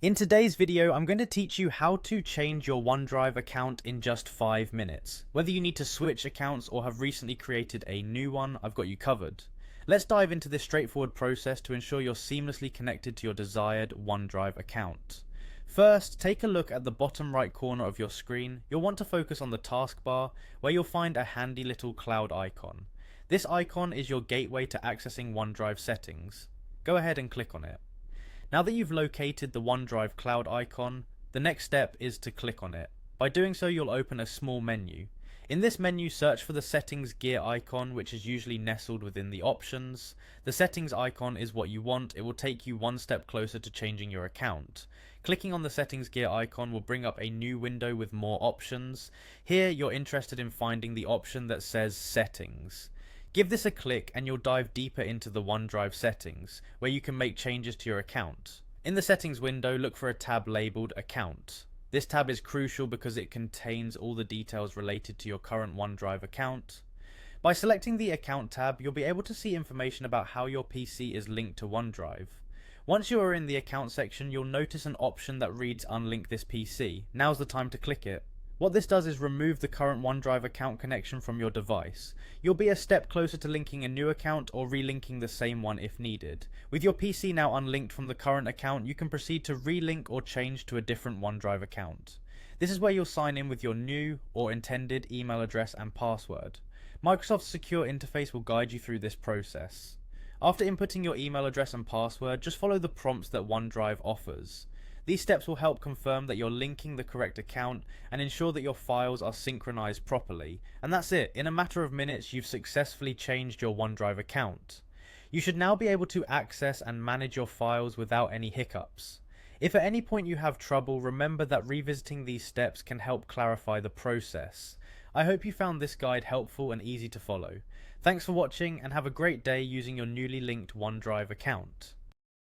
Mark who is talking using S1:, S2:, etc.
S1: In today's video, I'm going to teach you how to change your OneDrive account in just 5 minutes. Whether you need to switch accounts or have recently created a new one, I've got you covered. Let's dive into this straightforward process to ensure you're seamlessly connected to your desired OneDrive account. First, take a look at the bottom right corner of your screen. You'll want to focus on the taskbar, where you'll find a handy little cloud icon. This icon is your gateway to accessing OneDrive settings. Go ahead and click on it. Now that you've located the OneDrive cloud icon, the next step is to click on it. By doing so, you'll open a small menu. In this menu, search for the settings gear icon, which is usually nestled within the options. The settings icon is what you want. It will take you one step closer to changing your account. Clicking on the settings gear icon will bring up a new window with more options. Here, you're interested in finding the option that says settings. Give this a click and you'll dive deeper into the OneDrive settings, where you can make changes to your account. In the settings window, look for a tab labelled Account. This tab is crucial because it contains all the details related to your current OneDrive account. By selecting the Account tab, you'll be able to see information about how your PC is linked to OneDrive. Once you are in the Account section, you'll notice an option that reads Unlink this PC. Now's the time to click it. What this does is remove the current OneDrive account connection from your device. You'll be a step closer to linking a new account or relinking the same one if needed. With your PC now unlinked from the current account, you can proceed to relink or change to a different OneDrive account. This is where you'll sign in with your new or intended email address and password. Microsoft's secure interface will guide you through this process. After inputting your email address and password, just follow the prompts that OneDrive offers. These steps will help confirm that you're linking the correct account and ensure that your files are synchronized properly. And that's it. In a matter of minutes, you've successfully changed your OneDrive account. You should now be able to access and manage your files without any hiccups. If at any point you have trouble, remember that revisiting these steps can help clarify the process. I hope you found this guide helpful and easy to follow. Thanks for watching and have a great day using your newly linked OneDrive account.